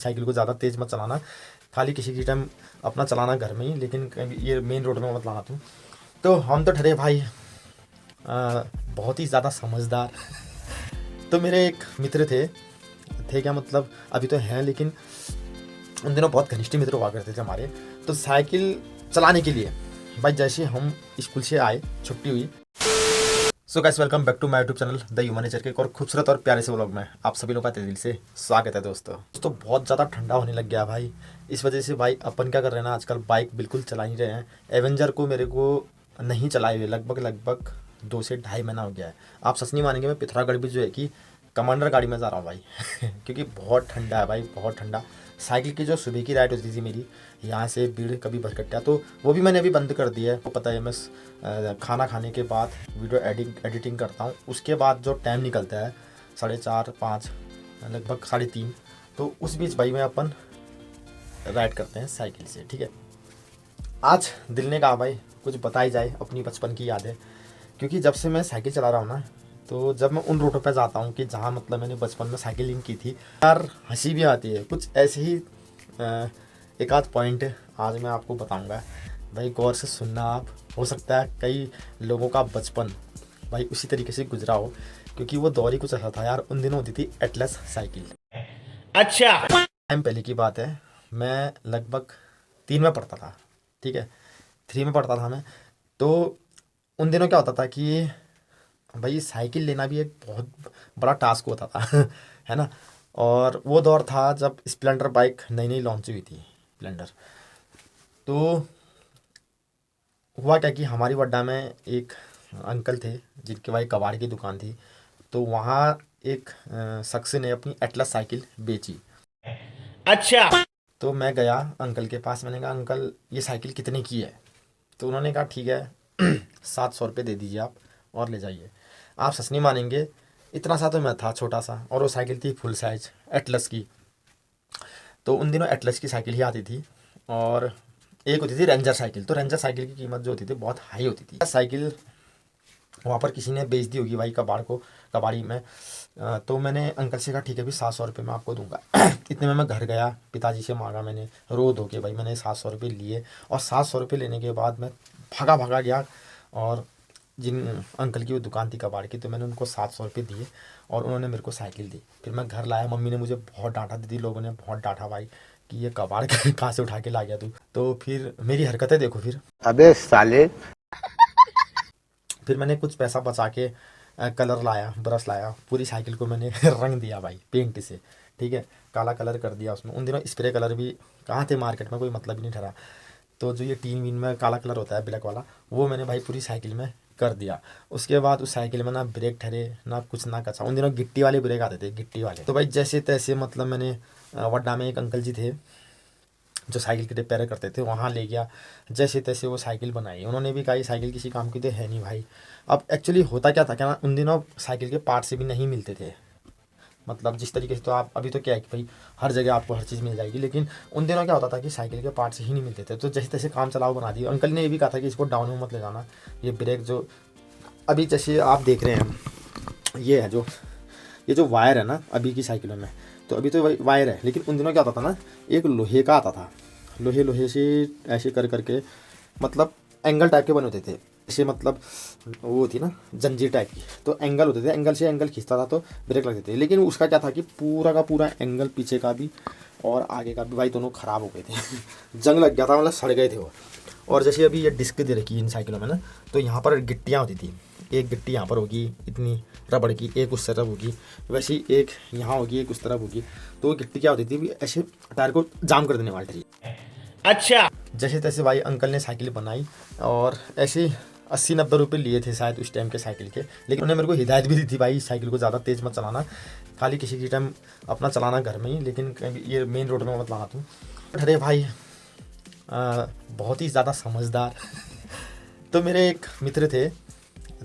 Cycle को ज़्यादा तेज़ मत चलाना, खाली किसी की टाइम अपना चलाना घर में ही, लेकिन कभी ये मेन रोड में मत लाना तुम। तो हम तो ठहरे भाई बहुत ही ज़्यादा समझदार। तो मेरे एक मित्र थे क्या मतलब अभी तो हैं, लेकिन उन दिनों बहुत घनिष्ठ मित्र हुआ करते थे हमारे। तो साइकिल चलाने के लिए भाई जैसे हम स्कूल से आए, छुट्टी हुई। So guys, welcome back to my YouTube channel the human nature के एक और खूबसूरत और प्यारे से व्लॉग में आप सभी लोग का तहे दिल से स्वागत है। दोस्तों बहुत ज़्यादा ठंडा होने लग गया भाई। इस वजह से भाई अपन क्या कर रहे हैं ना, आजकल बाइक बिल्कुल चला ही रहे हैं। एवेंजर को मेरे को नहीं चलाए हुए लगभग 2 से ढाई महीना हो गया है। आप सच नहीं मानेंगे, मैं पिथौरागढ़ भी जो है कि कमांडर गाड़ी में जा रहा हूँ भाई क्योंकि बहुत ठंडा है भाई, बहुत ठंडा। साइकिल की जो सुबह की राइड होती थी मेरी यहाँ से बीड़ कभी भरकट्टा, तो वो भी मैंने अभी बंद कर दिया है। वो पता है, मैं खाना खाने के बाद वीडियो एडिटिंग करता हूँ, उसके बाद जो टाइम निकलता है 4:30 5 लगभग 3:30, तो उस बीच भाई मैं अपन राइड करते हैं साइकिल से। ठीक है, आज दिल ने कहा भाई कुछ बताई जाए अपनी बचपन की यादें, क्योंकि जब से मैं साइकिल चला रहा हूँ ना, तो जब मैं उन रूटों पे जाता हूँ कि जहाँ मतलब मैंने बचपन में साइकिलिंग की थी यार, हंसी भी आती है। कुछ ऐसे ही एक आध पॉइंट आज मैं आपको बताऊंगा भाई, गौर से सुनना आप। हो सकता है कई लोगों का बचपन भाई उसी तरीके से गुजरा हो, क्योंकि वो दौर ही कुछ ऐसा था यार। उन दिनों होती थी एटलस साइकिल। अच्छा। टाइम पहले की बात है, मैं लगभग 3 में पढ़ता था। ठीक है, 3 में पढ़ता था मैं। तो उन दिनों क्या होता था कि भाई साइकिल लेना भी एक बहुत बड़ा टास्क होता था है ना। और वो दौर था जब स्प्लेंडर बाइक नई नई लॉन्च हुई थी, स्प्लेंडर। तो हुआ क्या कि हमारी अड्डा में एक अंकल थे जिनके भाई कबाड़ की दुकान थी। तो वहाँ एक शख्स ने अपनी एटलस साइकिल बेची। अच्छा। तो मैं गया अंकल के पास, मैंने कहा अंकल ये साइकिल कितने की है। तो उन्होंने कहा ठीक है 700 रुपये दे दीजिए आप और ले जाइए। आप सच नहीं मानेंगे, इतना सा तो मैं था छोटा सा, और वो साइकिल थी फुल साइज एटलस की। तो उन दिनों एटलस की साइकिल ही आती थी, और एक होती थी रेंजर साइकिल। तो रेंजर साइकिल की कीमत जो होती थी बहुत हाई होती थी। साइकिल वहाँ पर किसी ने बेच दी होगी भाई कबाड़ी में। तो मैंने अंकल से कहा ठीक है भाई 700 रुपये मैं आपको दूंगा इतने में मैं घर गया, पिताजी से मांगा मैंने, रो धो के भाई मैंने 700 रुपये लिए। और 700 रुपये लेने के बाद मैं भागा भागा गया, और जिन अंकल की वो दुकान थी कबाड़ की, तो मैंने उनको 700 रुपये दिए और उन्होंने मेरे को साइकिल दी। फिर मैं घर लाया, मम्मी ने मुझे बहुत डांटा, दीदी लोगों ने बहुत डांटा भाई कि ये कबाड़ कहाँ से उठा के ला गया तू। तो फिर मेरी हरकतें देखो फिर। अबे साले। फिर मैंने कुछ पैसा बचा के कलर लाया, ब्रश लाया, पूरी साइकिल को मैंने रंग दिया भाई पेंट से। ठीक है, काला कलर कर दिया उसमें। उन दिनों स्प्रे कलर भी कहाँ थे मार्केट में, कोई मतलब ही नहीं ठहरा। तो जो ये टीन वीन में काला कलर होता है ब्लैक वाला, वो मैंने भाई पूरी साइकिल में कर दिया। उसके बाद उस साइकिल में ना ब्रेक ठहरे ना कुछ ना कचा। उन दिनों गिट्टी वाले ब्रेक आते थे, गिट्टी वाले। तो भाई जैसे तैसे मतलब मैंने वड्डा में एक अंकल जी थे जो साइकिल के रिपेयर करते थे, वहाँ ले गया। जैसे तैसे वो साइकिल बनाई। उन्होंने भी कहा ये साइकिल किसी काम की तो है नहीं भाई। अब एक्चुअली होता क्या था क्या ना, उन दिनों साइकिल के पार्ट्स भी नहीं मिलते थे। मतलब जिस तरीके से तो आप अभी तो क्या है कि भाई हर जगह आपको हर चीज़ मिल जाएगी, लेकिन उन दिनों क्या होता था कि साइकिल के पार्ट्स ही नहीं मिलते थे। तो जैसे तैसे काम चलाओ बना दिया। अंकल ने ये भी कहा था कि इसको डाउन में मत ले जाना, ये ब्रेक जो अभी जैसे आप देख रहे हैं, ये है जो ये जो वायर है ना अभी की साइकिलों में, तो अभी तो वायर है, लेकिन उन दिनों क्या होता था ना, एक लोहे का आता था। लोहे लोहे से ऐसे कर करके मतलब एंगल टाइप के बने होते थे। ऐसे मतलब वो थी ना जंजीर टाइप की, तो एंगल होते थे, एंगल से एंगल खींचता था तो ब्रेक लगते थे। लेकिन उसका क्या था कि पूरा का पूरा एंगल पीछे का भी और आगे का भी भाई दोनों ख़राब हो गए थे जंग लग गया था, मतलब सड़ गए थे वो। और जैसे अभी ये डिस्क दे रखी है इन साइकिलों में ना, तो यहाँ पर गिट्टियाँ होती थी। एक गिट्टी यहाँ पर होगी इतनी रबड़ की, एक उस तरफ होगी, वैसे ही एक यहाँ होगी, एक उस तरफ होगी। तो वो गिट्टी क्या होती थी, ऐसे टायर को जाम कर देने वाली थी। अच्छा। जैसे तैसे भाई अंकल ने साइकिल बनाई, और ऐसे 80-90 रुपये लिए थे शायद उस टाइम के साइकिल के। लेकिन उन्होंने मेरे को हिदायत भी दी थी भाई साइकिल को ज़्यादा तेज़ मत चलाना, खाली किसी की टाइम अपना चलाना घर में ही, लेकिन ये मेन रोड में मत लाना तुम। अरे भाई बहुत ही ज़्यादा समझदार तो मेरे एक मित्र थे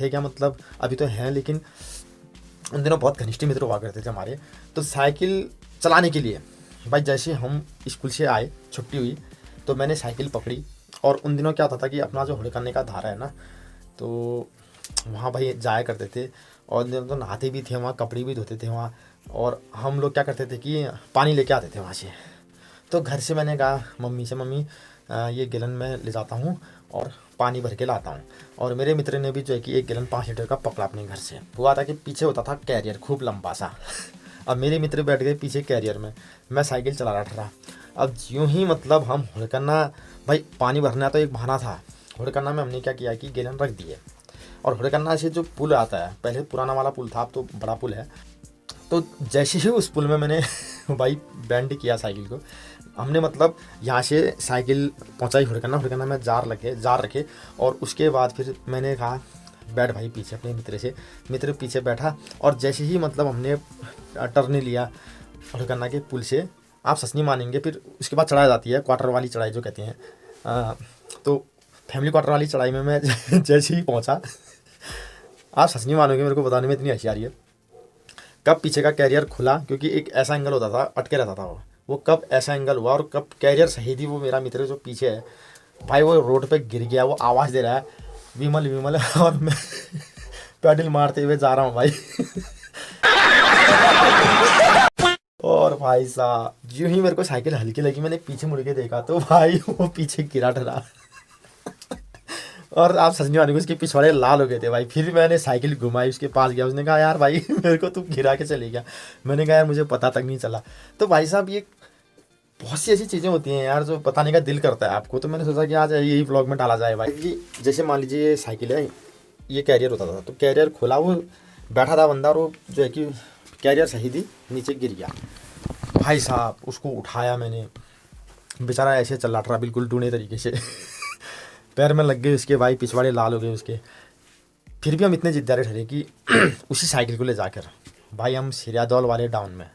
क्या मतलब अभी तो हैं, लेकिन उन दिनों बहुत घनिष्ठ मित्र हुआ करते थे हमारे। तो साइकिल चलाने के लिए भाई जैसे हम स्कूल से आए, छुट्टी हुई, तो मैंने साइकिल पकड़ी। और उन दिनों क्या होता था कि अपना जो हुड़कने का धारा है ना, तो वहाँ भाई जाया करते थे। और उन दिनों तो नहाते भी थे वहाँ, कपड़े भी धोते थे वहाँ। और हम लोग क्या करते थे कि पानी लेके आते थे वहाँ से। तो घर से मैंने कहा मम्मी से, मम्मी ये गैलन में ले जाता हूँ और पानी भर के लाता हूँ। और मेरे मित्र ने भी जो है कि 1 गैलन 5 लीटर का पकड़ा अपने घर से। हुआ था कि पीछे होता था कैरियर खूब लंबा सा। अब मेरे मित्र बैठ गए पीछे कैरियर में, मैं साइकिल चला रहा था। अब यूं ही मतलब हम हुड़कना, भाई पानी भरना तो एक बहाना था, हुड़कना में हमने क्या किया कि गैलन रख दिए। और हुड़कना से जो पुल आता है, पहले पुराना वाला पुल था, अब तो बड़ा पुल है। तो जैसे ही उस पुल में मैंने भाई बैंड किया साइकिल को, हमने मतलब यहाँ से साइकिल पहुँचाई हुड़कना में जार रखे। और उसके बाद फिर मैंने कहा बैठ भाई पीछे अपने मित्र से। मित्र पीछे बैठा और जैसे ही मतलब हमने टर्न लिया हुड़कना के पुल से, आप सच नहीं मानेंगे, फिर उसके बाद चढ़ाई जाती है क्वार्टर वाली चढ़ाई जो कहते हैं। तो फैमिली क्वार्टर वाली चढ़ाई में मैं जैसे ही पहुँचा, आप सच नहीं मानोगे, मेरे को बताने में इतनी हंसी आ रही है। कब पीछे का कैरियर खुला, क्योंकि एक ऐसा एंगल होता था, अटके रहता था वो कब ऐसा एंगल हुआ और कब कैरियर सही थी। वो मेरा मित्र जो पीछे है भाई, वो रोड पे गिर गया, वो आवाज़ दे रहा है विमल विमल, और मैं पैडल मारते हुए जा रहा हूँ भाई। और भाई साहब यूं ही मेरे को साइकिल हल्की लगी, मैंने पीछे मुड़ के देखा तो भाई वो पीछे गिरा डरा। और आप सच नहीं मानेंगे, उसके पिछवाड़े लाल हो गए थे भाई। फिर मैंने साइकिल घुमाई, उसके पास गया, उसने कहा यार भाई मेरे को तू गिरा के चले गया। मैंने कहा यार मुझे पता तक नहीं चला। तो भाई साहब ये बहुत सी ऐसी चीज़ें होती हैं यार जो बताने का दिल करता है आपको। तो मैंने सोचा कि आज यही व्लॉग में डाला जाए भाई। कि जैसे मान लीजिए ये साइकिल है, ये कैरियर होता था, तो कैरियर खोला, वो बैठा था बंदा और वो जो है कि कैरियर सही थी, नीचे गिर गया। भाई साहब उसको उठाया मैंने, बेचारा ऐसे चल रहा बिल्कुल टूने तरीके से। पैर में लग गए उसके भाई, पिछवाड़े लाल हो गए उसके। फिर भी हम इतने जिद्दारे ठहरे कि उसी साइकिल को ले जाकर भाई हम सिरियादौल वाले टाउन में,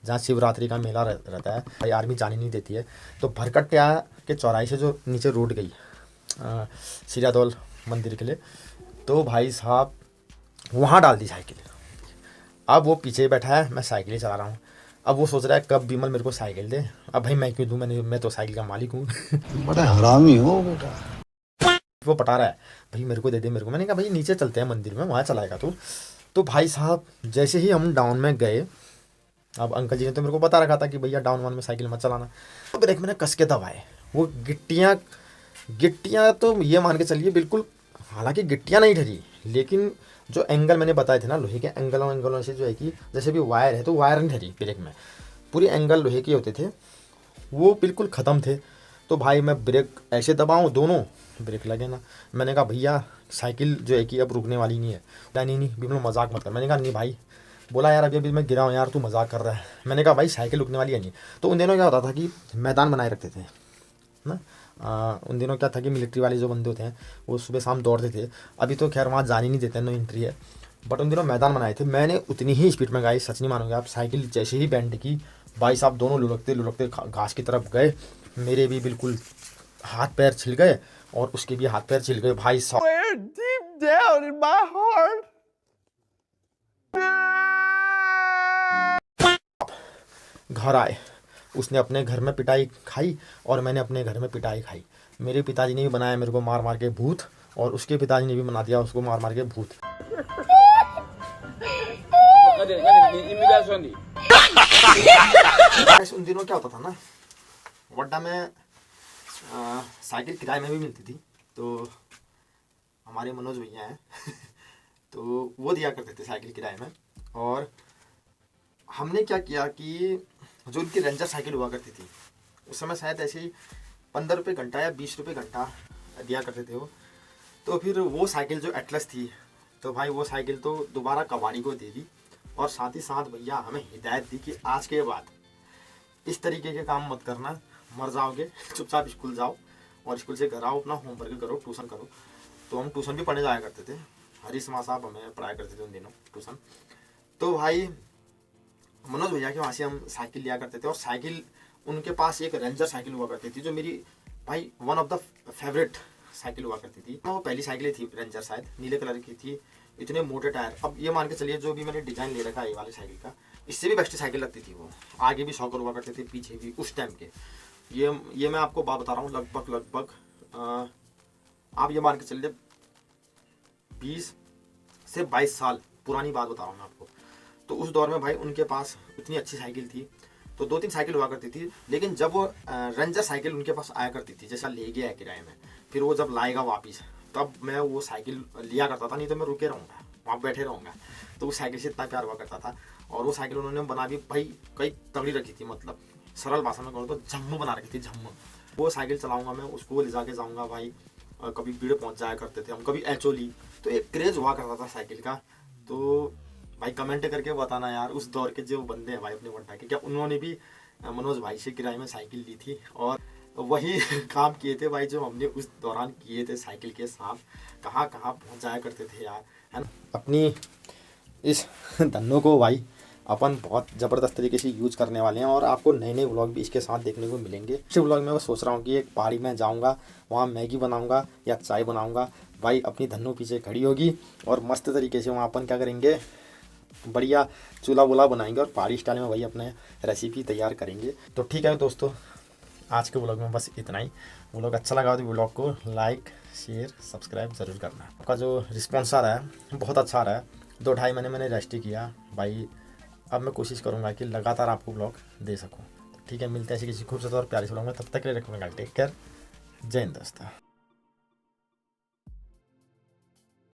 जहाँ शिवरात्रि का मेला रहता है भाई, आर्मी जाने नहीं देती है, तो भरकटिया के चौराहे से जो नीचे रोड गई सिरियादौल मंदिर के लिए, तो भाई साहब वहाँ डाल दी साइकिल। अब वो पीछे बैठा है, मैं साइकिल ही चला रहा हूँ। अब वो सोच रहा है कब विमल मेरे को साइकिल दे। अब भाई मैं क्यों दूँ, मैं तो साइकिल का मालिक हूँ। बड़ा हरामी हो बेटा। वो पटा रहा है भाई मेरे को दे दे मेरे को। मैंने कहा भाई नीचे चलते हैं मंदिर में, वहाँ चलाएगा तू। तो भाई साहब जैसे ही हम डाउन में गए, अब अंकल जी ने तो मेरे को बता रखा था कि भैया डाउन वन में साइकिल मत चलाना। तो ब्रेक मैंने कस के दबाए, वो गिट्टियाँ तो ये मान के चलिए बिल्कुल, हालांकि गिट्टियाँ नहीं ठहरी, लेकिन जो एंगल मैंने बताए थे ना लोहे के एंगलों से जो है कि जैसे भी वायर है, तो वायर नहीं ठहरी ब्रेक में, पूरे एंगल लोहे के होते थे, वो बिल्कुल ख़त्म थे। तो भाई मैं ब्रेक ऐसे दबाऊँ, दोनों ब्रेक लगे ना। मैंने कहा भैया साइकिल जो है कि अब रुकने वाली नहीं है। नहीं नहीं बिल्कुल मजाक मत कर। मैंने कहा नहीं भाई। बोला यार अभी अभी मैं गिरा हूँ यार, तू मजाक कर रहा है। मैंने कहा भाई साइकिल रुकने वाली है नहीं। तो उन दिनों क्या होता था कि मैदान बनाए रखते थे ना। उन दिनों क्या था कि मिलिट्री वाले जो बंदे होते हैं वो सुबह शाम दौड़ते थे। अभी तो खैर वहाँ जाने नहीं देते, नो एंट्री है, बट उन दिनों मैदान बनाए थे। मैंने उतनी ही स्पीड में गाई, सच नहीं मानोगे आप, साइकिल जैसे ही बैंड की भाई साहब दोनों लुढ़कते लुढ़कते घास की तरफ गए। मेरे भी बिल्कुल हाथ पैर छिल गए और उसके भी हाथ पैर छिल गए भाई साहब। Deep down in my heart. घर आए, उसने अपने घर में पिटाई खाई और मैंने अपने घर में पिटाई खाई। मेरे पिताजी ने भी बनाया मेरे को मार मार के भूत, और उसके पिताजी ने भी बना दिया उसको मार मार के भूत। उन दिनों क्या होता था ना, वड्डा में साइकिल किराए में भी मिलती थी। तो हमारे मनोज भैया हैं तो वो दिया करते थे साइकिल किराए में। और हमने क्या किया कि जो उनकी रेंजर साइकिल हुआ करती थी उस समय शायद ऐसे ही 15 रुपये घंटा या 20 रुपये घंटा दिया करते थे वो। तो फिर वो साइकिल जो एटलस थी, तो भाई वो साइकिल तो दोबारा कबाड़ी को दे दी। और साथ ही साथ भैया हमें हिदायत दी कि आज के बाद इस तरीके के काम मत करना, मर जाओगे, चुपचाप स्कूल जाओ और स्कूल से घर आओ, अपना होमवर्क करो, ट्यूशन करो। तो हम ट्यूशन भी पढ़ने जाया करते थे, हरीश माँ साहब हमें पढ़ाया करते थे उन दिनों ट्यूशन। तो भाई मनोज भैया के वहाँ से हम साइकिल लिया करते थे। और साइकिल उनके पास एक रेंजर साइकिल हुआ करती थी जो मेरी भाई one of the favourite cycle हुआ करती थी। वो पहली साइकिल थी रेंजर, शायद नीले कलर की थी, इतने मोटे टायर। अब ये मान के चलिए जो भी मैंने डिज़ाइन ले रखा है ये वाली साइकिल का, इससे भी बेस्ट साइकिल लगती थी वो। आगे भी शॉकर हुआ करते थे, पीछे भी उस टाइम के। ये मैं आपको बात बता रहा हूँ, लगभग आप ये मान के चलिए 20 से 22 साल पुरानी बात बता रहा हूँ मैं आपको। तो उस दौर में भाई उनके पास इतनी अच्छी साइकिल थी, तो 2-3 साइकिल हुआ करती थी, लेकिन जब वो रेंजर साइकिल उनके पास आया करती थी, जैसा ले गया है किराए में, फिर वो जब लाएगा वापस, तब मैं वो साइकिल लिया करता था, नहीं तो मैं रुके रहूँगा, वहाँ बैठे रहूँगा। तो उस साइकिल से इतना प्यार हुआ करता था। और वो साइकिल उन्होंने बना भी भाई कई तगड़ी रखी थी, मतलब सरल भाषा में कहूँ तो झम्मू बना रखी थी, झम्मू। वो साइकिल चलाऊँगा मैं, उसको ले जाके जाऊँगा भाई, कभी भीड़ पहुँच जाया करते थे हम, कभी एचोली, तो एक क्रेज़ हुआ करता था साइकिल का। तो भाई कमेंट करके बताना यार, उस दौर के जो बंदे हैं भाई अपने वोटा के, क्या उन्होंने भी मनोज भाई से किराए में साइकिल ली थी और वही काम किए थे भाई जो हमने उस दौरान किए थे साइकिल के साथ, कहाँ कहाँ पहुँच जाया करते थे यार, है ना। अपनी इस धनों को भाई अपन बहुत ज़बरदस्त तरीके से यूज़ करने वाले हैं और आपको नए नए व्लॉग भी इसके साथ देखने को मिलेंगे। इस व्लॉग में मैं सोच रहा हूँ कि एक पहाड़ी में जाऊँगा, वहाँ मैगी बनाऊँगा या चाय बनाऊँगा, भाई अपनी धन्नो पीछे खड़ी होगी और मस्त तरीके से वहाँ अपन क्या करेंगे, बढ़िया चूल्हा वूल्हा बनाएंगे और पहाड़ी स्टाइल में भाई अपने रेसिपी तैयार करेंगे। तो ठीक है दोस्तों, आज के व्लॉग में बस इतना ही। व्लॉग अच्छा लगा तो व्लॉग को लाइक शेयर सब्सक्राइब ज़रूर करना। आपका जो रिस्पॉन्स आ रहा है बहुत अच्छा आ रहा है। 2-2.5 महीने मैंने रेस्ट किया भाई, अब मैं कोशिश करूँगा कि लगातार आपको व्लॉग दे सकूँ। ठीक है, मिलते हैं ऐसी किसी खूबसूरत और प्यारी व्लॉग में, तब तक के लिए रखूँगा। टेक केयर, जय हिंद दोस्तों।